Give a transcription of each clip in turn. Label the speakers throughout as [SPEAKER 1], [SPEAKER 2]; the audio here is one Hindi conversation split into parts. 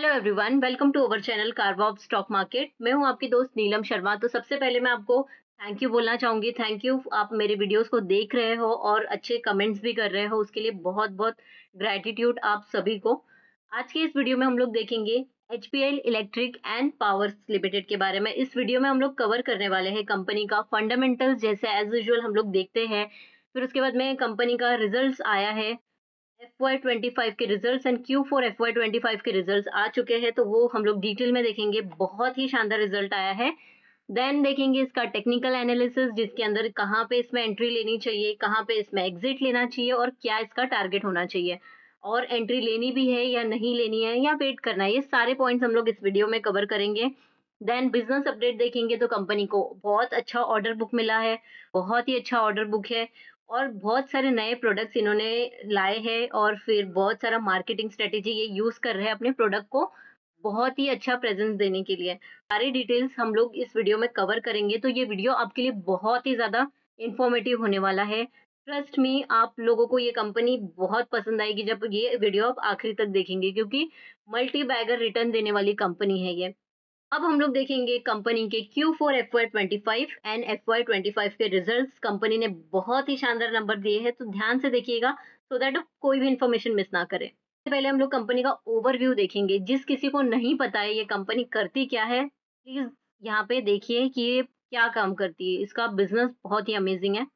[SPEAKER 1] Hello everyone, welcome to our channel कारवॉब स्टॉक मार्केट। मैं हूं आपकी दोस्त नीलम शर्मा। तो सबसे पहले मैं आपको थैंक यू बोलना चाहूंगी। थैंक यू, आप मेरे वीडियोस को देख रहे हो और अच्छे कमेंट्स भी कर रहे हो, उसके लिए बहुत बहुत ग्रेटिट्यूड आप सभी को। आज के इस वीडियो में हम लोग देखेंगे HPL electric and powers limited के बारे में। इस वीडियो में हम लोग कवर करने वाले हैं कंपनी का फंडामेंटल्स, जैसे एज यूजुअल हम लोग देखते हैं। फिर उसके बाद में कंपनी का रिजल्ट्स आया है, FY25 के रिजल्ट्स एंड Q4 FY25 के रिजल्ट्स आ चुके हैं, तो वो हम लोग डिटेल में देखेंगे। बहुत ही शानदार रिजल्ट आया है। देन देखेंगे इसका टेक्निकल एनालिसिस, जिसके अंदर कहाँ पे इसमें एंट्री लेनी चाहिए, कहाँ पे इसमें एग्जिट लेना चाहिए और क्या इसका टारगेट होना चाहिए, और एंट्री लेनी भी है या नहीं लेनी है या वेट करना है। ये सारे पॉइंट्स हम लोग इस वीडियो में कवर करेंगे। देन बिजनेस अपडेट देखेंगे, तो कंपनी को बहुत अच्छा ऑर्डर बुक मिला है, बहुत ही अच्छा ऑर्डर बुक है, और बहुत सारे नए प्रोडक्ट्स इन्होंने लाए हैं, और फिर बहुत सारा मार्केटिंग स्ट्रेटेजी ये यूज कर रहे हैं अपने प्रोडक्ट को बहुत ही अच्छा प्रेजेंस देने के लिए। सारी डिटेल्स हम लोग इस वीडियो में कवर करेंगे, तो ये वीडियो आपके लिए बहुत ही ज्यादा इंफॉर्मेटिव होने वाला है। ट्रस्ट मी, आप लोगों को ये कंपनी बहुत पसंद आएगी जब ये वीडियो आप आखिरी तक देखेंगे, क्योंकि मल्टी बैगर रिटर्न देने वाली कंपनी है ये। अब हम लोग देखेंगे कंपनी के Q4 FY25 एंड FY25 के रिजल्ट्स। कंपनी ने बहुत ही शानदार नंबर दिए हैं, तो ध्यान से देखिएगा सो दैट आप कोई भी इंफॉर्मेशन मिस ना करें। सबसे पहले हम लोग कंपनी का ओवरव्यू देखेंगे। जिस किसी को नहीं पता है ये कंपनी करती क्या है, प्लीज यहाँ पे देखिए कि ये क्या काम करती है। इसका बिजनेस बहुत ही अमेजिंग है।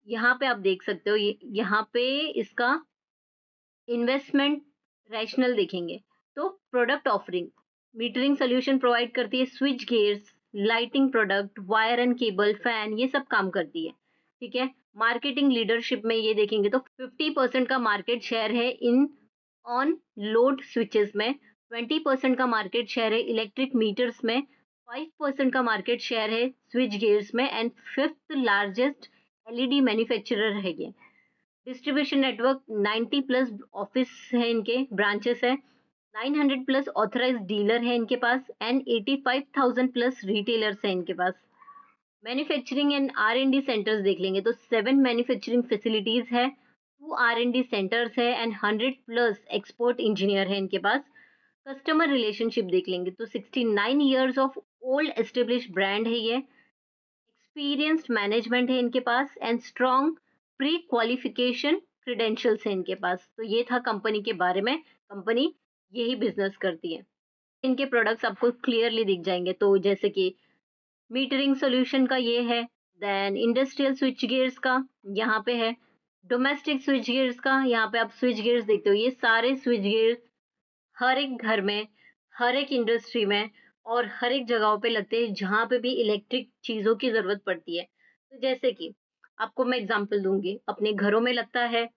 [SPEAKER 1] यहाँ पे आप देख सकते हो, ये यहाँ पे इसका इन्वेस्टमेंट रैशनल देखेंगे तो product offering, metering solution provide करती है, switch gears, lighting product, wire and cable, fan, ये सब काम करती है। ठीक है। मार्केटिंग लीडरशिप में ये देखेंगे तो 50% का मार्केट शेयर है इन ऑन लोड स्विचेस में, 20% का मार्केट शेयर है इलेक्ट्रिक मीटर्स में, 5% का मार्केट शेयर है स्विच गियर्स में, and fifth largest LED manufacturer है ये। डिस्ट्रीब्यूशन नेटवर्क 90 प्लस ऑफिस है, इनके ब्रांचेस है, 900 प्लस ऑथराइज्ड डीलर है इनके पास, एंड 85,000 प्लस रिटेलर्स है इनके पास। मैन्युफैक्चरिंग एंड R&D सेंटर्स देख लेंगे तो 7 मैन्युफैक्चरिंग फैसिलिटीज है, 2 R&D सेंटर्स है, एंड 100 प्लस एक्सपोर्ट इंजीनियर है इनके पास। कस्टमर रिलेशनशिप देख लेंगे तो 69 years of old establish brand है ये। एक्सपीरियंस्ड मैनेजमेंट है इनके पास, and strong pre qualification credentials है इनके पास। तो ये था कंपनी के बारे में। कंपनी यही बिजनेस करती है। इनके प्रोडक्ट्स आपको क्लियरली दिख जाएंगे, तो जैसे कि मीटरिंग सॉल्यूशन का ये है, देन इंडस्ट्रियल स्विच गियर्स का यहाँ पे है, डोमेस्टिक स्विच गियर्स का यहाँ पे आप स्विच गियर्स देखते हो। ये सारे स्विच गियर्स हर एक घर में, हर एक इंडस्ट्री में और हर एक जगहों पे लगते हैं जहाँ पे भी इलेक्ट्रिक चीज़ों की ज़रूरत पड़ती है। तो जैसे कि आपको मैं एग्ज़ाम्पल दूँगी, अपने घरों में लगता है,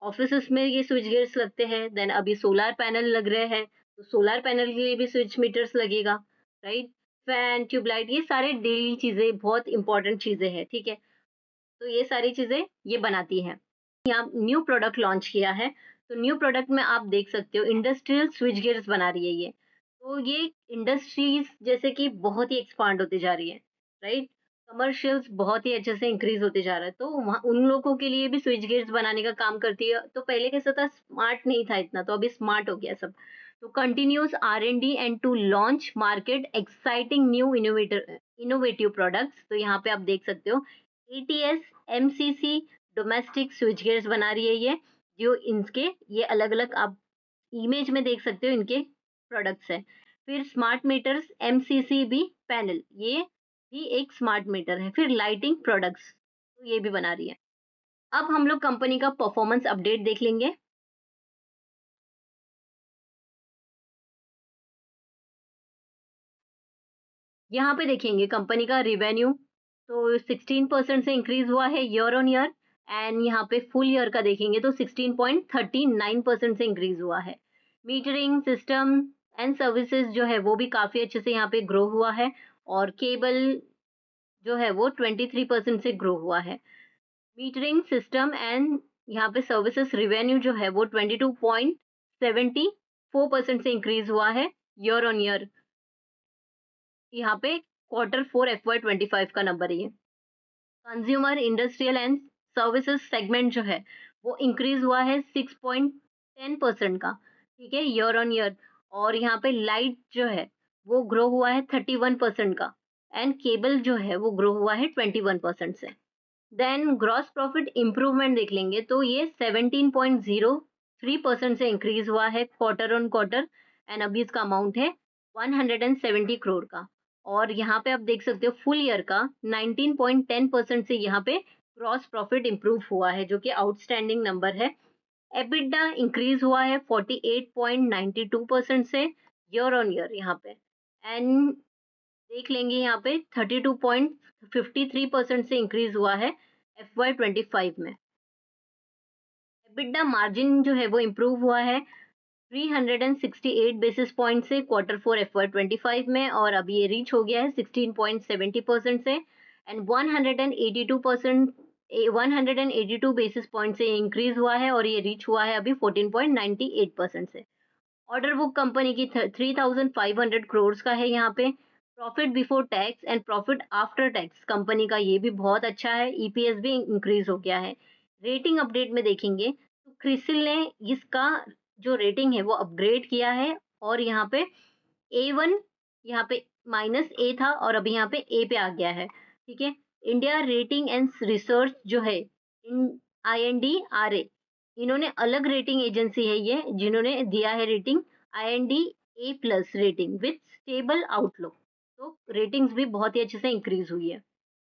[SPEAKER 1] ऑफ़िसेज़ में ये स्विच गियर्स लगते हैं, देन अभी सोलर पैनल लग रहे हैं, तो सोलर पैनल के लिए भी स्विच मीटर्स लगेगा, राइट? फैन, ट्यूबलाइट, ये सारे डेली चीज़ें, बहुत इम्पोर्टेंट चीज़ें हैं, ठीक है? तो ये सारी चीज़ें ये बनाती हैं। यहाँ न्यू प्रोडक्ट लॉन्च किया है, तो न्यू प्रोडक्ट में आप देख सकते हो इंडस्ट्रियल स्विच गियर्स बना रही है ये। तो ये इंडस्ट्रीज जैसे कि बहुत ही एक्सपांड होती जा रही है, राइट? कमर्शियल्स बहुत ही अच्छे से इंक्रीज होते जा रहा है, तो वहाँ उन लोगों के लिए भी स्विच गियर्स बनाने का काम करती है। तो पहले कैसा था, स्मार्ट नहीं था इतना, तो अभी स्मार्ट हो गया सब। तो continuous R&D and to launch market exciting new innovator innovative products. तो यहाँ पे आप देख सकते हो ATS, MCC, domestic switch gears बना रही है ये। जो इनके ये अलग अलग आप इमेज में देख सकते हो, इनके प्रोडक्ट्स हैं। फिर स्मार्ट मीटर्स, MCCB पैनल, ये भी एक स्मार्ट मीटर है। फिर लाइटिंग प्रोडक्ट्स, तो ये भी बना रही है। अब हम लोग कंपनी का परफॉर्मेंस अपडेट देख लेंगे। यहाँ पे देखेंगे कंपनी का रिवेन्यू, तो 16% से इंक्रीज हुआ है ईयर ऑन ईयर, एंड यहाँ पे फुल ईयर का देखेंगे तो 16.39% से इंक्रीज हुआ है। मीटरिंग सिस्टम एंड सर्विसेज जो है वो भी काफ़ी अच्छे से यहाँ पे ग्रो हुआ है, और केबल जो है वो 23% से ग्रो हुआ है। मीटरिंग सिस्टम एंड यहाँ पे सर्विसेज रिवेन्यू जो है वो 22.74% से इंक्रीज हुआ है ईयर ऑन ईयर। यहाँ पे Q4 FY25 का नंबर है ये। Consumer industrial and services segment जो है वो इंक्रीज हुआ है 6.10% का, ठीक है, ईयर ऑन ईयर। और यहाँ पे लाइट जो है वो ग्रो हुआ है 31% का, एंड केबल जो है वो ग्रो हुआ है 21% से। देन ग्रॉस प्रॉफिट इम्प्रूवमेंट देख लेंगे तो ये 17.03% से इंक्रीज हुआ है क्वार्टर ऑन क्वार्टर, एंड अभी इसका अमाउंट है 170 करोड़ का। और यहाँ पे आप देख सकते हो फुल ईयर का 19.10% से यहाँ पे ग्रॉस प्रॉफिट इम्प्रूव हुआ है, जो कि आउटस्टैंडिंग नंबर है। एबिटा इंक्रीज हुआ है 48.92% से ईयर ऑन ईयर यहाँ पे, एंड देख लेंगे यहाँ पे 32.53% से इंक्रीज हुआ है FY25 में। एबिटा मार्जिन जो है वो इम्प्रूव हुआ है 368 बेसिस पॉइंट से Q4 FY25 में, और अभी ये रीच हो गया है 16.70% से, एंड 182 बेसिस पॉइंट से इंक्रीज हुआ है और ये रीच हुआ है अभी 14.98% से। ऑर्डर बुक कंपनी की 3,500 करोड़ का है यहाँ पे। Profit before tax and profit after tax company का ये भी बहुत अच्छा है, ईपीएस भी इंक्रीज हो गया है। रेटिंग अपडेट में देखेंगे तो क्रिसिल ने इसका जो रेटिंग है वो अपग्रेड किया है, और यहाँ पे A1 यहाँ पे -A था और अभी यहाँ पे A पे आ गया है, ठीक है। इंडिया रेटिंग एंड रिसर्च जो है इन INDRA, इन्होंने अलग रेटिंग एजेंसी है ये, जिन्होंने दिया है rating IND A+ rating with stable outlook. तो रेटिंग्स भी बहुत ही अच्छे से इंक्रीज हुई है।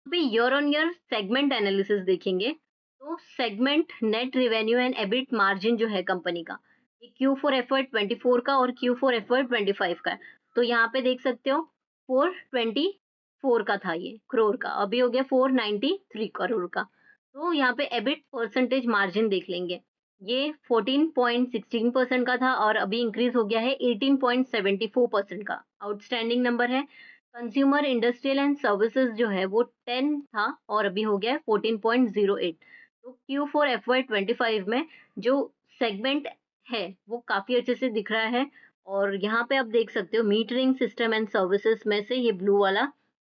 [SPEAKER 1] पे year on year segment analysis देखेंगे तो segment net revenue and EBIT margin जो है कंपनी का, ये Q4 FY24 का और Q4 FY25 का है। तो यहाँ पे देख सकते हो 424 का था ये करोड़ का, अभी हो गया 493 करोड़ का। तो यहाँ पे एबिट परसेंटेज मार्जिन देख लेंगे, ये 14.16% का था और अभी इंक्रीज हो गया है 18.74% का, आउटस्टैंडिंग नंबर है। कंज्यूमर इंडस्ट्रियल एंड सर्विसेज जो है वो 10 था और अभी हो गया है 14.08। तो Q4 FY25 में जो सेगमेंट है वो काफी अच्छे से दिख रहा है। और यहाँ पे आप देख सकते हो मीटरिंग सिस्टम एंड सर्विसेज में से ये ब्लू वाला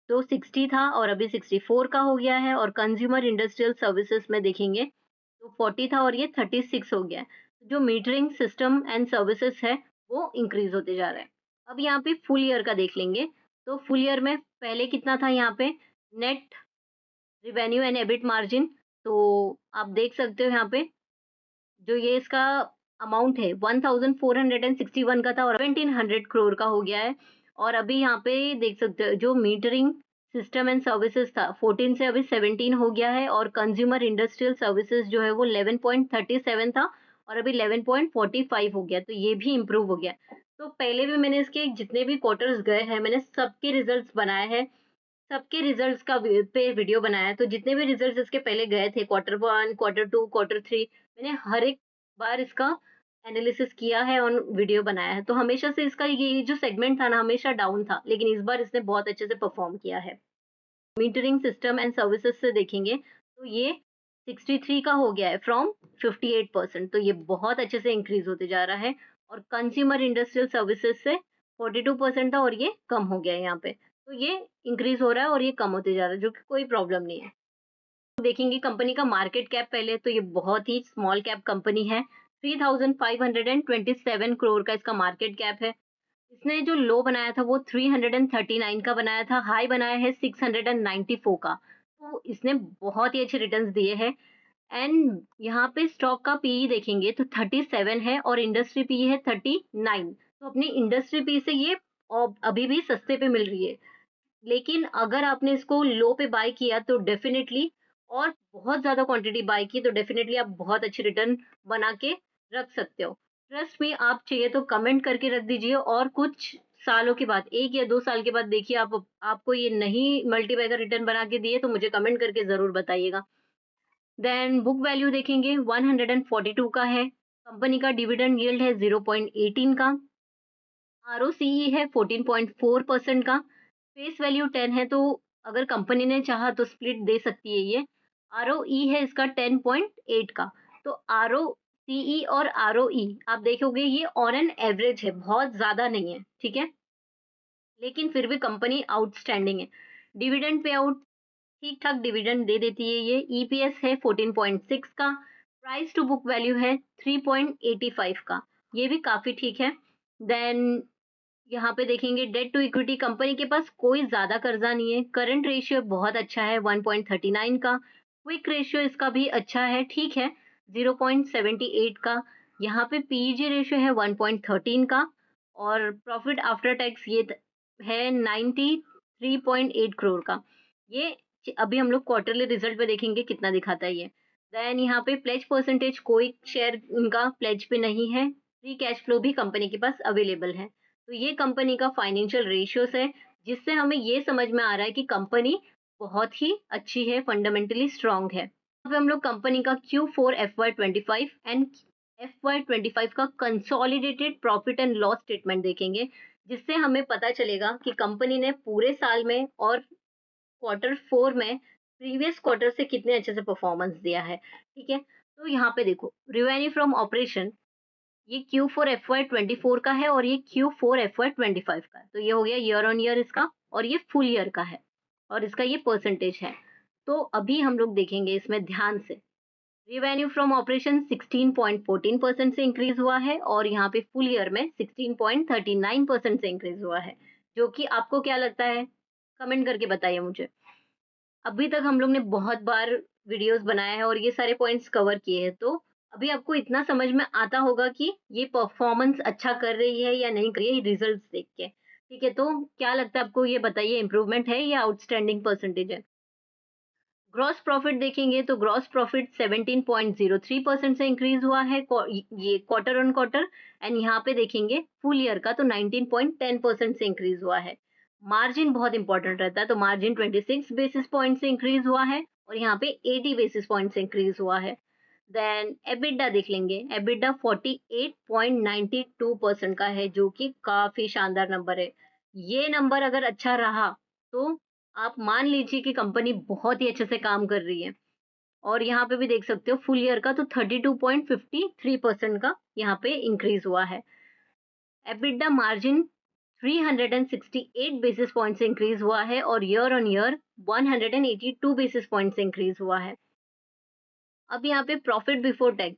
[SPEAKER 1] तो 60 था और अभी 64 का हो गया है, और कंज्यूमर इंडस्ट्रियल सर्विसेज में देखेंगे तो 40 था और ये 36 हो गया है। जो मीटरिंग सिस्टम एंड सर्विसेज है वो इंक्रीज होते जा रहा है। अब यहाँ पे फुल ईयर का देख लेंगे तो फुल ईयर में पहले कितना था यहाँ पे net revenue and EBIT margin, तो आप देख सकते हो यहाँ पे जो ये इसका अमाउंट है 1461 का था और 1700 करोड़ का हो गया है। और अभी यहाँ पे देख सकते हो जो मीटरिंग सिस्टम एंड सर्विसेज था 14 से अभी 17 हो गया है, और कंज्यूमर इंडस्ट्रियल सर्विसेज जो है वो 11.37 था और अभी 11.45 हो गया, तो ये भी इम्प्रूव हो गया। तो पहले भी मैंने इसके जितने भी क्वार्टर्स गए हैं मैंने सबके रिजल्ट्स बनाए हैं, सबके रिजल्ट्स का पे वीडियो बनाया है। तो जितने भी रिजल्ट्स इसके पहले गए थे Q1, Q2, Q3, मैंने हर एक बार इसका एनालिसिस किया है और वीडियो बनाया है। तो हमेशा से इसका ये जो सेगमेंट था ना हमेशा डाउन था, लेकिन इस बार इसने बहुत अच्छे से परफॉर्म किया है। मीटरिंग सिस्टम एंड सर्विसेज से देखेंगे तो ये 63 का हो गया है फ्रॉम 58%, तो ये बहुत अच्छे से इंक्रीज होते जा रहा है। और कंज्यूमर इंडस्ट्रियल सर्विसेज से 42% था और ये कम हो गया है यहाँ पे, तो ये इंक्रीज हो रहा है और ये कम होते जा रहा है, जो कि कोई प्रॉब्लम नहीं है। तो देखेंगे कंपनी का मार्केट कैप पहले, तो ये बहुत ही स्मॉल कैप कंपनी है। 3527 करोड़ का इसका मार्केट कैप है। इसने जो लो बनाया था वो 339 का बनाया था, हाई बनाया है 694 का। तो इसने बहुत ही अच्छे रिटर्न्स दिए हैं। एंड यहाँ पे स्टॉक का पीई देखेंगे तो 37 है और इंडस्ट्री पीई है 39। तो अपनी इंडस्ट्री पी से ये अभी भी सस्ते पे मिल रही है, लेकिन अगर आपने इसको लो पे बाय किया तो डेफिनेटली, और बहुत ज्यादा क्वांटिटी बाय की तो डेफिनेटली आप बहुत अच्छी रिटर्न बना के रख सकते हो। ट्रस्ट में आप चाहिए तो कमेंट करके रख दीजिए, और कुछ सालों के बाद 1 या 2 साल के बाद देखिए आप आपको ये नहीं मल्टीबाय का रिटर्न बना के दिए तो मुझे कमेंट करके जरूर बताइएगा। देन बुक वैल्यू देखेंगे 142 का है। कंपनी का डिविडेंड यील्ड है 0.18 का। आरओसीई है 14.4% का। फेस वैल्यू 10 है, तो अगर कंपनी ने चाहा तो स्प्लिट दे सकती है ये। आरओई है इसका 10.8 का। तो आरओसीई और आरओई आप देखोगे ये ऑन एन एवरेज है, बहुत ज्यादा नहीं है, ठीक है, लेकिन फिर भी कंपनी आउटस्टैंडिंग है। डिविडेंड पे आउट ठीक ठाक डिविडेंड दे देती है ये। ईपीएस है 14.6 का। प्राइस टू बुक वैल्यू है 3.85 का, ये भी काफी ठीक है। देन यहाँ पे देखेंगे डेट टू इक्विटी, कंपनी के पास कोई ज़्यादा कर्जा नहीं है। करंट रेशियो बहुत अच्छा है 1.39 का। क्विक रेशियो इसका भी अच्छा है, ठीक है, 0.78 का। यहाँ पे पीईजी रेशियो है 1.13 का। और प्रॉफिट आफ्टर टैक्स ये है 93.8 करोड़ का। ये अभी हम लोग क्वार्टरली रिजल्ट पे देखेंगे कितना दिखाता है ये। देन यहाँ पे प्लेज परसेंटेज, कोई शेयर इनका प्लेज पे नहीं है। फ्री कैश फ्लो भी कंपनी के पास अवेलेबल है। तो ये कंपनी का फाइनेंशियल रेशियोस है, जिससे हमें ये समझ में आ रहा है कि कंपनी बहुत ही अच्छी है, फंडामेंटली स्ट्रांग है। अब हम लोग कंपनी का Q4 FY25 एंड FY25 का consolidated profit and loss statement देखेंगे, जिससे हमें पता चलेगा कि कंपनी ने पूरे साल में और क्वार्टर 4 में प्रीवियस क्वार्टर से कितने अच्छे से परफॉर्मेंस दिया है। ठीक है, तो यहाँ पे देखो रिवेन्यू फ्रॉम ऑपरेशन, ये Q4 FY24 का है और ये Q4 FY25 का है। तो ये हो गया ईयर ऑन ईयर इसका, और ये फुल ईयर का है, और इसका ये परसेंटेज है। तो अभी हम लोग देखेंगे इसमें ध्यान से। रिवेन्यू फ्रॉम ऑपरेशन 16.14% से इंक्रीज हुआ है, और यहाँ पे फुल ईयर में 16.39% से इंक्रीज हुआ है। जो कि आपको क्या लगता है, कमेंट करके बताइए मुझे। अभी तक हम लोग ने बहुत बार वीडियोस बनाया है और ये सारे पॉइंट्स कवर किए हैं, तो अभी आपको इतना समझ में आता होगा कि ये परफॉर्मेंस अच्छा कर रही है या नहीं कर रही है रिजल्ट्स देख के। ठीक है, तो क्या लगता है आपको, ये बताइए, इम्प्रूवमेंट है या आउटस्टैंडिंग परसेंटेज है। ग्रॉस प्रॉफिट देखेंगे तो ग्रॉस प्रॉफिट 17.03% से इंक्रीज हुआ है, ये क्वार्टर ऑन क्वार्टर। एंड यहाँ पे देखेंगे फुल ईयर का तो 19.10% से इंक्रीज हुआ है। मार्जिन बहुत इंपॉर्टेंट रहता है, तो मार्जिन 26 बेसिस पॉइंट से इंक्रीज हुआ है, और यहाँ पे 80 बेसिस पॉइंट से इंक्रीज हुआ है। देन एबिडा देख लेंगे, एबिडा 48.92% का है, जो कि काफी शानदार नंबर है। ये नंबर अगर अच्छा रहा तो आप मान लीजिए कि कंपनी बहुत ही अच्छे से काम कर रही है। और यहाँ पे भी देख सकते हो फुल ईयर का तो 32.53% का यहाँ पे इंक्रीज हुआ है। एबिडा मार्जिन 368 बेसिस पॉइंट से इंक्रीज हुआ है, और year on year 182 basis point से इंक्रीज हुआ है। अब यहाँ पे प्रॉफिट बिफोर टैक्स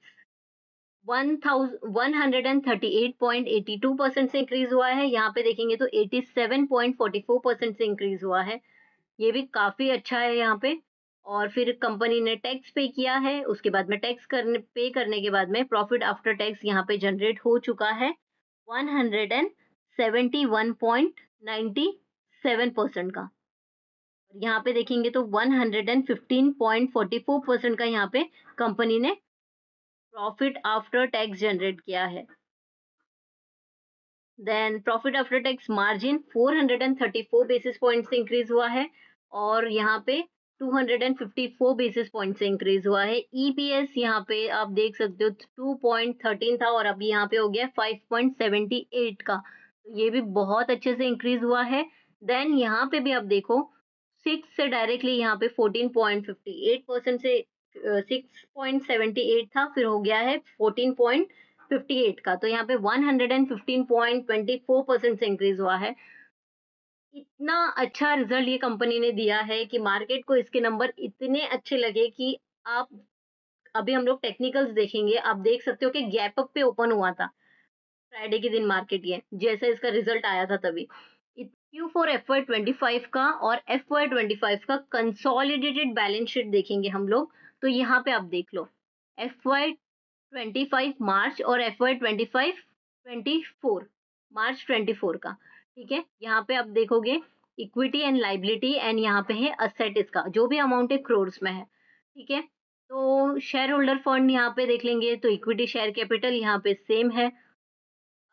[SPEAKER 1] 138.82% से इंक्रीज हुआ है। यहाँ पे देखेंगे तो 87.44% से इंक्रीज हुआ है। ये भी काफ़ी अच्छा है यहाँ पे। और फिर कंपनी ने टैक्स पे किया है, उसके बाद में पे करने के बाद में प्रॉफिट आफ्टर टैक्स यहाँ पे जनरेट हो चुका है 171.97% का। यहाँ पे देखेंगे तो 115.44% का यहाँ पे कंपनी ने प्रॉफिट आफ्टर टैक्स जनरेट किया है। Then profit after tax margin 434 basis point से इंक्रीज हुआ है, और यहाँ पे 254 बेसिस पॉइंट से इंक्रीज हुआ है। ईपीएस यहाँ पे आप देख सकते हो 2.13 था, और अभी यहाँ पे हो गया 5.78 का। तो ये भी बहुत अच्छे से इंक्रीज हुआ है। देन यहाँ पे भी आप देखो 6 से डायरेक्टली यहाँ पे 14.58% से 6.78 था, फिर हो गया है 14.58 का। तो यहाँ पे 115.24% से इंक्रीज हुआ है। इतना अच्छा रिजल्ट ये कंपनी ने दिया है कि मार्केट को इसके नंबर इतने अच्छे लगे कि आप, अभी हम लोग टेक्निकल्स देखेंगे, आप देख सकते हो कि गैप अप पे ओपन हुआ था फ्राइडे के दिन मार्केट, ये जैसे इसका रिजल्ट आया था तभी। Q4 FY25 का और FY25 का कंसोलिडेटेड बैलेंस शीट देखेंगे हम लोग, तो यहाँ पे आप देख लो FY25 मार्च और FY25 24 मार्च 24 का। ठीक है, यहाँ पे आप देखोगे इक्विटी एंड लाइबिलिटी, एंड यहाँ पे है असेट, इसका जो भी अमाउंट है क्रोर्स में है। ठीक है, तो शेयर होल्डर फंड यहाँ पे देख लेंगे तो इक्विटी शेयर कैपिटल यहाँ पे सेम है।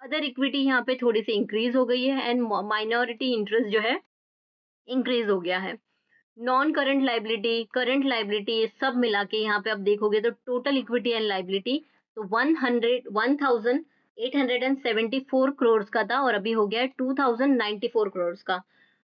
[SPEAKER 1] अदर इक्विटी यहाँ पे थोड़ी सी इंक्रीज हो गई है, एंड माइनॉरिटी इंटरेस्ट जो है इंक्रीज हो गया है। नॉन करंट लाइबिलिटी ये सब मिला के यहाँ पे आप देखोगे तो टोटल इक्विटी एंड लाइबिलिटी तो 1874 करोड़ का था, और अभी हो गया है 2094 करोड़ का।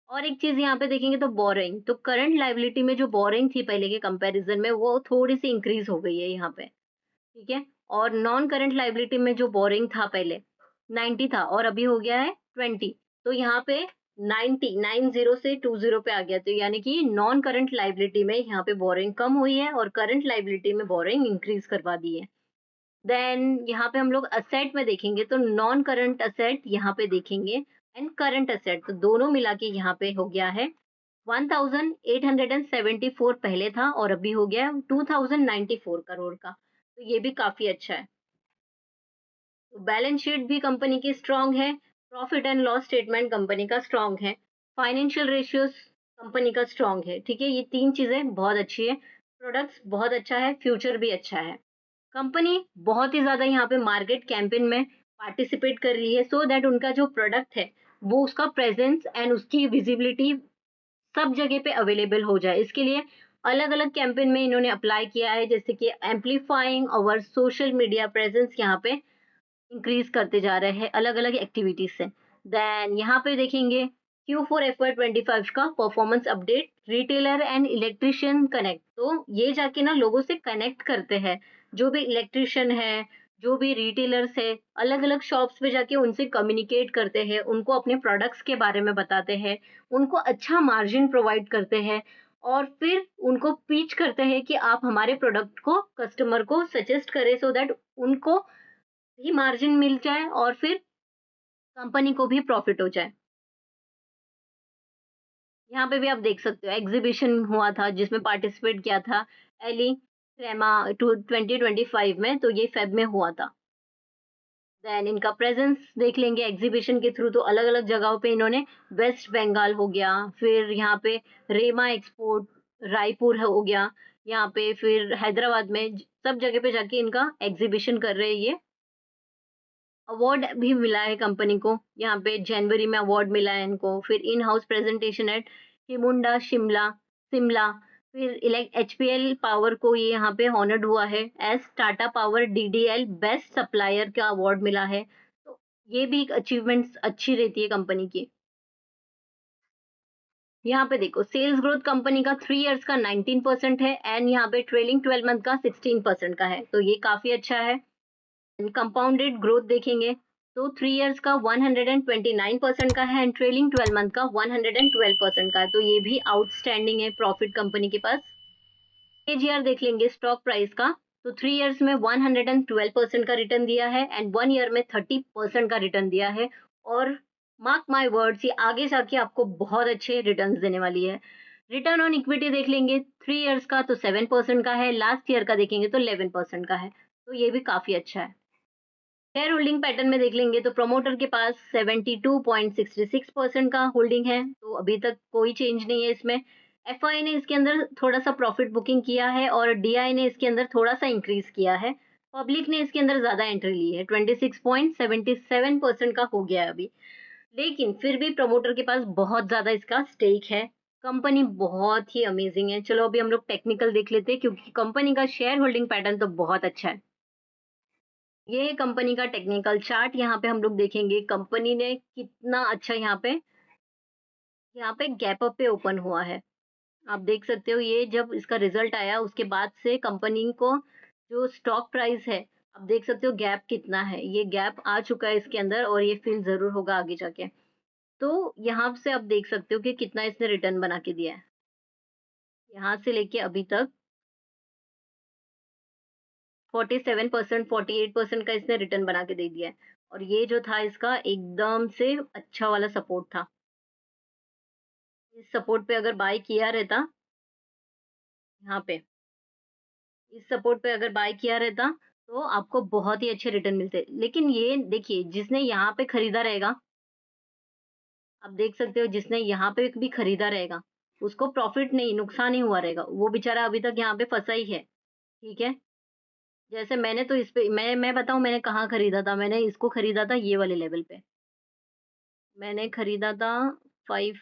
[SPEAKER 1] और एक चीज यहाँ पे देखेंगे तो बोरिंग, तो करंट लाइबिलिटी में जो बोरिंग थी पहले के कंपैरिजन में वो थोड़ी सी इंक्रीज हो गई है यहाँ पे। ठीक है, और नॉन करंट लाइबिलिटी में जो बोरिंग था पहले 90 था, और अभी हो गया है 20। तो यहाँ पे 90 से 20 पे आ गया, तो यानी कि नॉन करंट लाइबिलिटी में यहाँ पे बोरिंग कम हुई है और करंट लाइबिलिटी में बोरिंग इंक्रीज करवा दी है। देन यहाँ पे हम लोग असेट में देखेंगे तो नॉन करंट असेट यहाँ पे देखेंगे एंड करंट असेट, तो दोनों मिला के यहाँ पे हो गया है 1874 पहले था और अभी हो गया है 2094 करोड़ का, तो ये भी काफी अच्छा है। तो बैलेंस शीट भी कंपनी की स्ट्रांग है, profit and loss statement company का स्ट्रांग है, फाइनेंशियल रेशियोज कंपनी का स्ट्रांग है। ठीक है, ये तीन चीजें बहुत अच्छी है, प्रोडक्ट्स बहुत अच्छा है, फ्यूचर भी अच्छा है। कंपनी बहुत ही ज़्यादा यहाँ पे मार्केट कैंपेन में पार्टिसिपेट कर रही है सो दैट उनका जो प्रोडक्ट है वो उसका प्रेजेंस एंड उसकी विजिबिलिटी सब जगह पे अवेलेबल हो जाए। इसके लिए अलग-अलग कैंपेन में इन्होंने अप्लाई किया है, जैसे कि amplifying our social media presence यहाँ पे इंक्रीज करते जा रहे हैं अलग-अलग एक्टिविटीज से। देन यहाँ पे देखेंगे Q4 FY25 का performance update, retailer and electrician connect, तो ये जाके ना लोगों से कनेक्ट करते हैं, जो भी इलेक्ट्रिशियन है, जो भी रिटेलर्स है, अलग-अलग शॉप्स पे जाके उनसे कम्युनिकेट करते हैं, उनको अपने प्रोडक्ट्स के बारे में बताते हैं, उनको अच्छा मार्जिन प्रोवाइड करते हैं और फिर उनको पिच करते हैं कि आप हमारे प्रोडक्ट को कस्टमर को सजेस्ट करें सो दैट उनको भी मार्जिन मिल जाए और फिर कंपनी को भी प्रॉफिट हो जाए। यहाँ पे भी आप देख सकते हो एग्जीबिशन हुआ था जिसमें पार्टिसिपेट किया था एली क्रेमा 2025 में, तो ये फेब में हुआ था। देन इनका प्रेजेंस देख लेंगे एग्जीबिशन के थ्रू, तो अलग अलग जगहों पे इन्होंने वेस्ट बंगाल हो गया, फिर यहाँ पे रेमा एक्सपोर्ट रायपुर हो गया, यहाँ पे फिर हैदराबाद में सब जगह पे जाके इनका एग्जीबिशन कर रहे हैं ये। अवार्ड भी मिला है कंपनी को, यहाँ पे जनवरी में अवार्ड मिला है इनको, फिर in house presentation at Himuda Shimla Shimla, फिर इलेक्ट एचपीएल पावर को ये यहाँ पे ऑनर्ड हुआ है as Tata Power DDL best supplier का अवार्ड मिला है, तो ये भी एक अचीवमेंट्स अच्छी रहती है कंपनी की। यहाँ पे देखो सेल्स ग्रोथ कंपनी का 3 इयर्स का 19% है एंड यहाँ पे ट्रेलिंग 12 मंथ का 16% का है, तो ये काफी अच्छा है। कंपाउंडेड ग्रोथ देखेंगे तो 3 इयर्स का 129% का है एंड ट्रेलिंग 12 मंथ का 112% का है, तो ये भी आउटस्टैंडिंग है प्रॉफिट कंपनी के पास। केजीआर देख लेंगे स्टॉक प्राइस का, तो 3 इयर्स में 112% का रिटर्न दिया है एंड 1 ईयर में 30% का रिटर्न दिया है, और मार्क माई वर्ड्स ये आगे जाके आपको बहुत अच्छे रिटर्न्स देने वाली है। रिटर्न ऑन इक्विटी देख लेंगे 3 इयर्स का तो 7% का है, लास्ट ईयर का देखेंगे तो 11% का है, तो ये भी काफी अच्छा है। शेयर होल्डिंग पैटर्न में देख लेंगे तो प्रमोटर के पास 72.66% का होल्डिंग है, तो अभी तक कोई चेंज नहीं है इसमें। एफआई ने इसके अंदर थोड़ा सा प्रॉफिट बुकिंग किया है और डीआई ने इसके अंदर थोड़ा सा इंक्रीज किया है। पब्लिक ने इसके अंदर ज्यादा एंट्री ली है, 26.77% का हो गया है अभी, लेकिन फिर भी प्रमोटर के पास बहुत ज्यादा इसका स्टेक है। कंपनी बहुत ही अमेजिंग है। चलो अभी हम लोग टेक्निकल देख लेते हैं क्योंकि कंपनी का शेयर होल्डिंग पैटर्न तो बहुत अच्छा है। ये कंपनी का टेक्निकल चार्ट यहाँ पे हम लोग देखेंगे कंपनी ने कितना अच्छा यहाँ पे गैप अप पे ओपन हुआ है। आप देख सकते हो ये जब इसका रिजल्ट आया उसके बाद से कंपनी को जो स्टॉक प्राइस है, आप देख सकते हो गैप कितना है, ये गैप आ चुका है इसके अंदर और ये फिल जरूर होगा आगे जाके। तो यहाँ से आप देख सकते हो कि कितना इसने रिटर्न बना के दिया है, यहाँ से लेके अभी तक 47%, 48% का इसने रिटर्न बना के दे दिया है, और ये जो था इसका एकदम से अच्छा वाला सपोर्ट था। इस सपोर्ट पे अगर बाय किया रहता, यहाँ पे इस सपोर्ट पे अगर बाय किया रहता तो आपको बहुत ही अच्छे रिटर्न मिलते, लेकिन ये देखिए जिसने यहाँ पे खरीदा रहेगा, आप देख सकते हो जिसने यहाँ पे भी खरीदा रहेगा उसको प्रॉफिट नहीं नुकसान ही हुआ रहेगा, वो बेचारा अभी तक यहाँ पे फंसा ही है। ठीक है, जैसे मैंने तो इस पे मैं बताऊं मैंने कहाँ खरीदा था, मैंने इसको खरीदा था ये वाले लेवल पे, मैंने खरीदा था 5,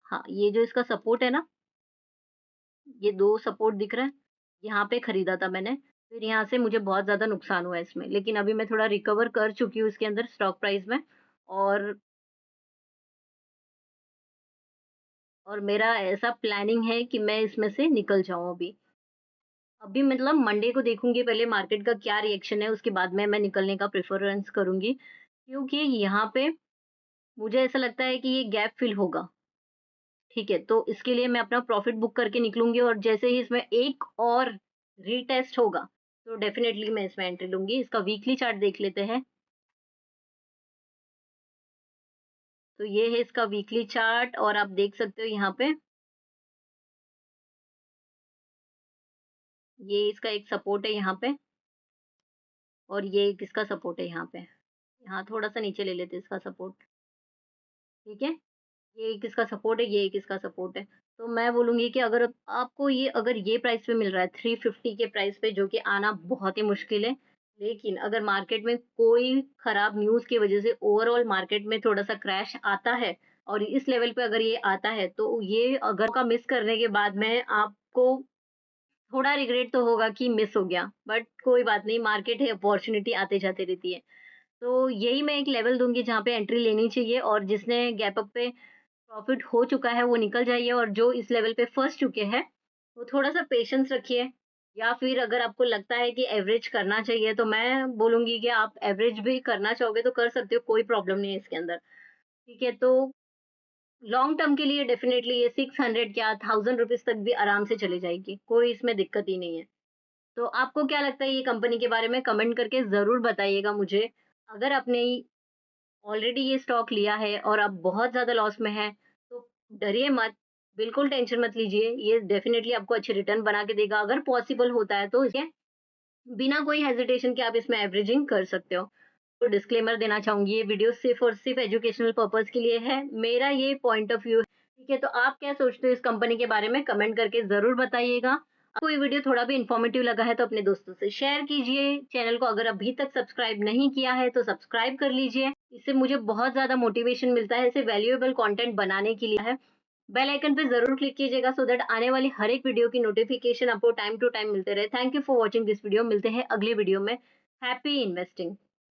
[SPEAKER 1] हाँ ये जो इसका सपोर्ट है ना, ये 2 सपोर्ट दिख रहा है, यहाँ पे खरीदा था मैंने, फिर यहाँ से मुझे बहुत ज़्यादा नुकसान हुआ है इसमें, लेकिन अभी मैं थोड़ा रिकवर कर चुकी हूँ इसके अंदर स्टॉक प्राइस में, और मेरा ऐसा प्लानिंग है कि मैं इसमें से निकल जाऊँ अभी। अभी मतलब मंडे को देखूँगी पहले मार्केट का क्या रिएक्शन है, उसके बाद में मैं निकलने का प्रेफ़रेंस करूँगी, क्योंकि यहाँ पे मुझे ऐसा लगता है कि ये गैप फ़िल होगा। ठीक है, तो इसके लिए मैं अपना प्रॉफ़िट बुक करके निकलूँगी और जैसे ही इसमें एक और रीटेस्ट होगा, तो डेफिनेटली मैं इसमें एंट्री लूँगी। इसका वीकली चार्ट देख लेते हैं। तो ये है इसका वीकली चार्ट और आप देख सकते हो यहाँ पे, ये इसका एक सपोर्ट है यहाँ पे और ये एक इसका सपोर्ट है यहाँ पे। यहाँ थोड़ा-सा नीचे ले लेते हैं इसका सपोर्ट, ठीक है? ये एक इसका सपोर्ट है, ये एक इसका सपोर्ट है। तो मैं बोलूँगी कि आपको ये अगर ये प्राइस पे मिल रहा है 350 के प्राइस पे, जो कि आना बहुत ही मुश्किल है। लेकिन अगर मार्केट में कोई खराब न्यूज़ की वज़ह से ओवरऑल मार्केट में थोड़ा-सा क्रैश आता है और इस लेवल पे अगर ये आता है, तो ये अगर का मिस करने के बाद में आपको थोड़ा रिग्रेट तो होगा कि मिस हो गया। बट कोई बात नहीं, मार्केट है, अपॉर्च्युनिटी आते-जाते रहती है। तो यही मैं एक लेवल दूँगी जहाँ पे एंट्री लेनी चाहिए और जिसने गैप अप पे प्रॉफ़िट हो चुका है वो निकल जाइए और जो इस लेवल पे फँस चुके हैं, वो थोड़ा-सा पेशेंस रखिए। या फिर अगर आपको लगता है कि एवरेज करना चाहिए, तो मैं बोलूँगी कि आप एवरेज भी करना चाहोगे तो कर सकते हो, कोई प्रॉब्लम नहीं है इसके अंदर। ठीक है? तो लॉन्ग टर्म के लिए डेफ़िनेटली ये 600 क्या 1000 रुपीज़ तक भी आराम से चली जाएगी, कोई इसमें दिक्कत ही नहीं है। तो आपको क्या लगता है ये कंपनी के बारे में, कमेंट करके ज़रूर बताइएगा मुझे। अगर आपने ऑलरेडी ये स्टॉक लिया है और आप बहुत ज़्यादा लॉस में हैं, तो डरिए मत, बिल्कुल टेंशन मत लीजिए, ये डेफ़िनेटली आपको अच्छे रिटर्न बना के देगा। अगर पॉसिबल होता है तो इसे बिना कोई हेजिटेशन के आप इसमें एवरेजिंग कर सकते हो। तो डिस्क्लेमर देना चाहूँगी, ये वीडियो सिर्फ़ और सिर्फ़ एजुकेशनल पर्पज़ के लिए है। मेरा ये पॉइंट ऑफ व्यू है, ठीक है? तो आप क्या सोचते हो इस कंपनी के बारे में, कमेंट करके ज़रूर बताइएगा। आपको ये वीडियो थोड़ा भी इन्फॉर्मेटिव लगा है तो अपने दोस्तों से शेयर कीजिए। चैनल को अगर अभी तक सब्सक्राइब नहीं किया है तो सब्सक्राइब कर लीजिए। इससे मुझे बहुत ज़्यादा मोटिवेशन मिलता है, ऐसे वैल्यूएबल कंटेंट बनाने के लिए है। बेल आइकन पे ज़रूर क्लिक कीजिएगा सो दैट आने वाली हर एक वीडियो की नोटिफ़िकेशन आपको टाइम टू टाइम मिलते रहे। Thank you for watching this video. मिलते हैं अगली वीडियो में। Happy investing.